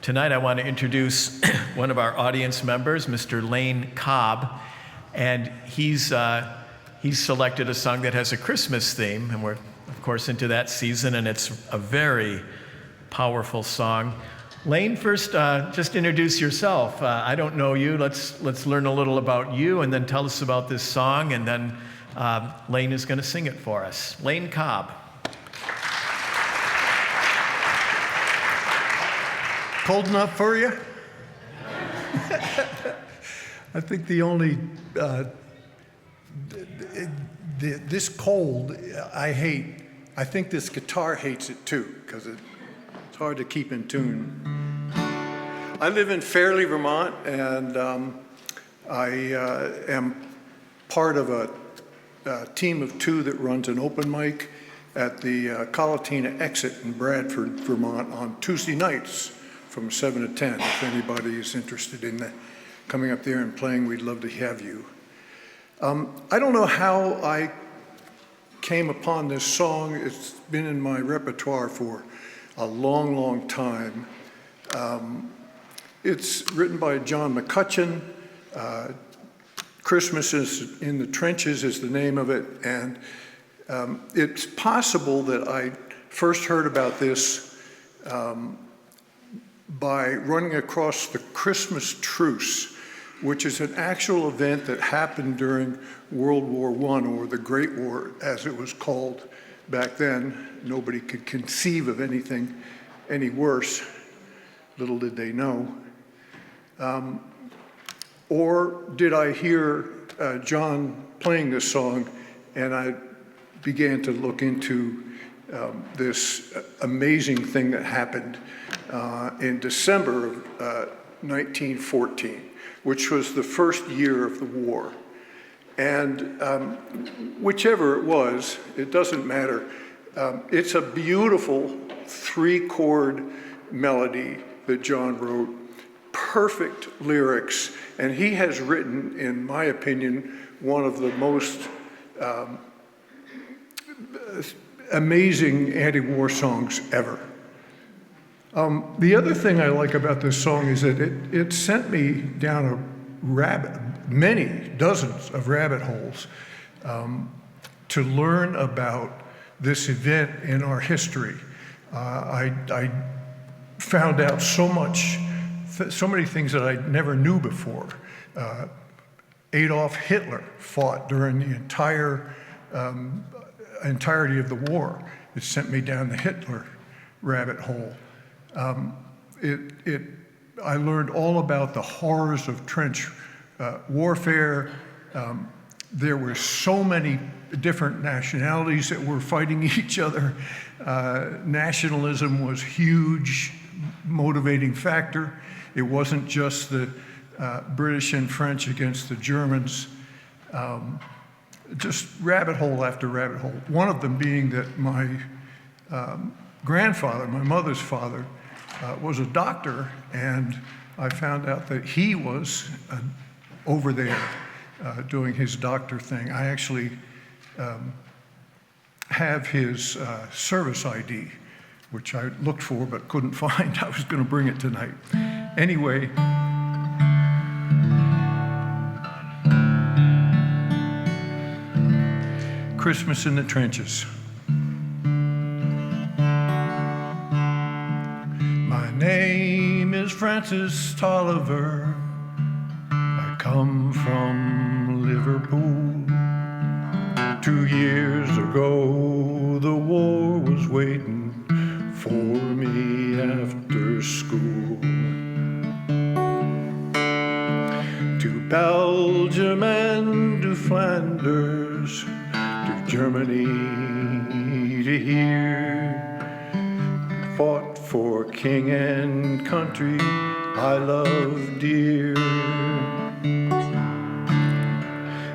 Tonight I want to introduce one of our audience members, Mr. Lane COBB, and he's selected a song that has a Christmas theme, and we're of course into that season, and it's a very powerful song. Lane, first just introduce yourself. I don't know you. Let's learn a little about you, and then tell us about this song, and then Lane is going to sing it for us. Lane COBB. Cold enough for you? I think the only, this cold I hate. I think this guitar hates it too, because it's hard to keep in tune. I live in Fairleigh, Vermont, and I am part of a team of two that runs an open mic at the Colatina Exit in Bradford, Vermont on Tuesday nights from 7 to 10. If anybody is interested in coming up there and playing, we'd love to have you. I don't know how I came upon this song. It's been in my repertoire for a long, long time. It's written by John McCutcheon. Christmas is in the Trenches is the name of it, and it's possible that I first heard about this by running across the Christmas Truce, which is an actual event that happened during World War I, or the Great War, as it was called back then. Nobody could conceive of anything any worse. Little did they know. Or did I hear John playing this song, and I began to look into this amazing thing that happened in December of 1914, which was the first year of the war. And whichever it was, it doesn't matter. It's a beautiful 3-chord melody that John wrote, perfect lyrics, and he has written, in my opinion, one of the most amazing anti-war songs ever. The other thing I like about this song is that it sent me down many dozens of rabbit holes to learn about this event in our history. I found out so many things that I never knew before. Adolf Hitler fought during the entirety of the war. It sent me down the Hitler rabbit hole. I learned all about the horrors of trench warfare. There were so many different nationalities that were fighting each other. Nationalism was a huge motivating factor. It wasn't just the British and French against the Germans. Just rabbit hole after rabbit hole. One of them being that my grandfather, my mother's father, was a doctor, and I found out that he was over there doing his doctor thing. I actually have his service ID, which I looked for but couldn't find. I was going to bring it tonight. Anyway, Christmas in the Trenches. My name is Francis Tolliver. I come from Liverpool. 2 years ago, the war was waiting for me after school. To Belgium and to Flanders, to Germany to here. Fought for king and country I love dear.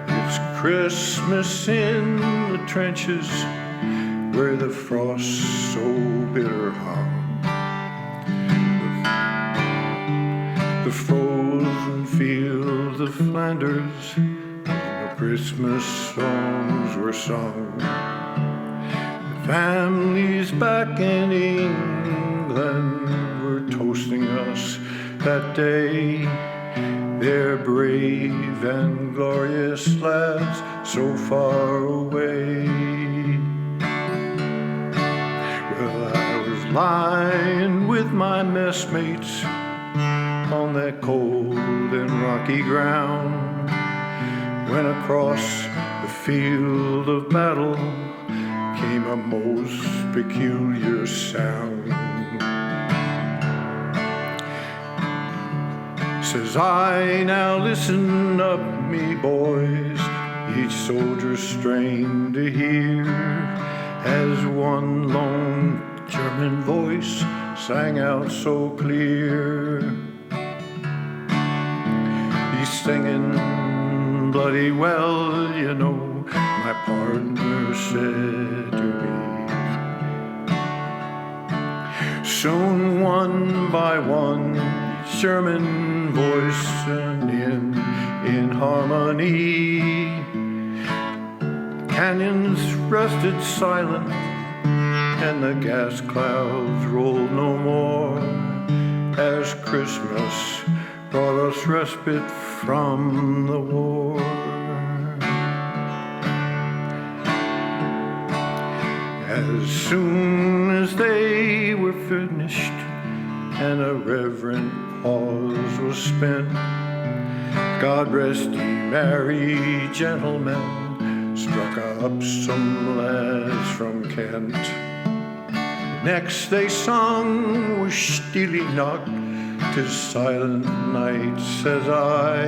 It's Christmas in the trenches where the frost so bitter hung. The frozen fields of Flanders, the Christmas songs were sung. The families back in England were toasting coasting us that day. They're brave and glorious lads so far away. Well, I was lying with my messmates on that cold and rocky ground when across the field of battle came a most peculiar sound. Says I, now listen up, me boys, each soldier strained to hear, as one lone German voice sang out so clear. He's singing bloody well, you know, my partner said to me. Soon one by one, German voice and in harmony, canyons rested silent and the gas clouds rolled no more, as Christmas brought us respite from the war. As soon as they were finished and a reverent pause was spent, God rest ye merry gentlemen, struck up some lads from Kent. Next they sung with Stille Nacht, 'tis silent night, says I,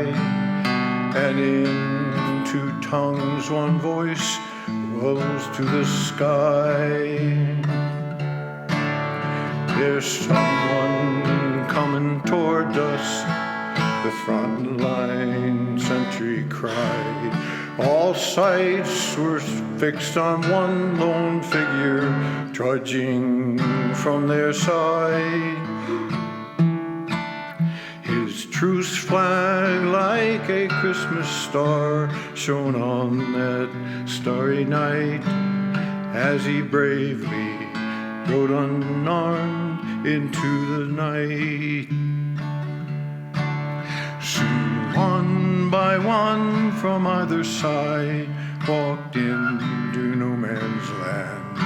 and in two tongues one voice rose to the sky. There's someone coming toward us, the front line sentry cried. All sights were fixed on one lone figure trudging from their side. His truce flag like a Christmas star shone on that starry night as he bravely rode unarmed into the night. Soon one by one from either side walked into no man's land,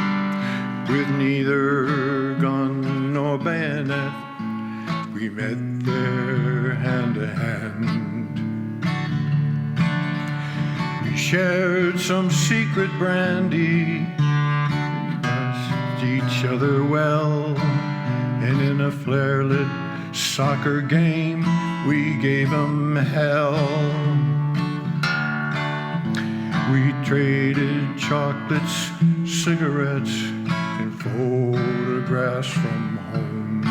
with neither gun nor bayonet. We met there hand to hand. We shared some secret brandy, each other well, and in a flare-lit soccer game we gave 'em hell. We traded chocolates, cigarettes, and photographs from home.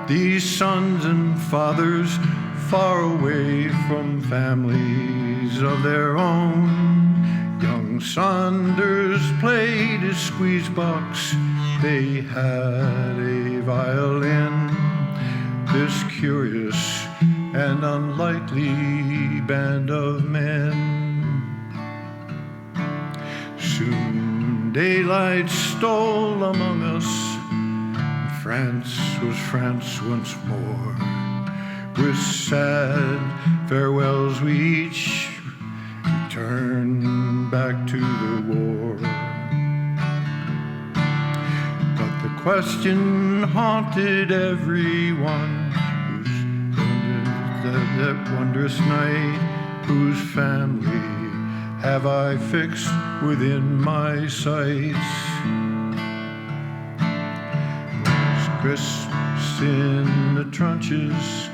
These sons and fathers far away from families of their own. Young Saunders played his squeeze box, they had a violin. This curious and unlikely band of men. Soon daylight stole among us, France was France once more. With sad farewells we each returned back to the war. But the question haunted everyone, that wondrous night, whose family have I fixed within my sights? Was Christmas in the trenches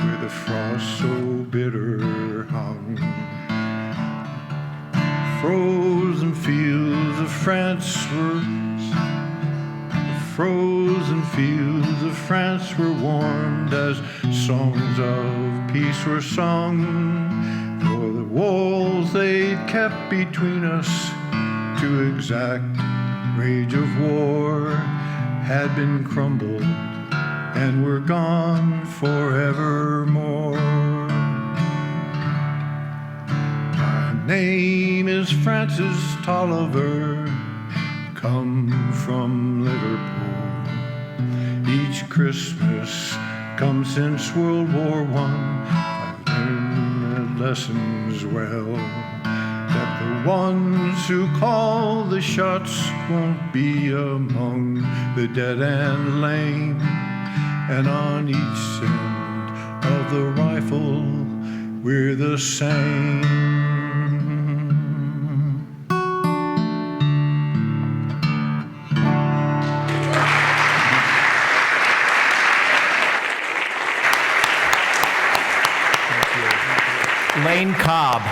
where the frost so bitter hung? Frozen fields of France were warmed as songs of peace were sung. For the walls they'd kept between us to exact rage of war had been crumbled and were gone forevermore. My name is Francis Tolliver, come from Liverpool. Each Christmas come since World War I. I've learned the lessons well, that the ones who call the shots won't be among the dead and lame, and on each end of the rifle we're the same. Lane Cobb.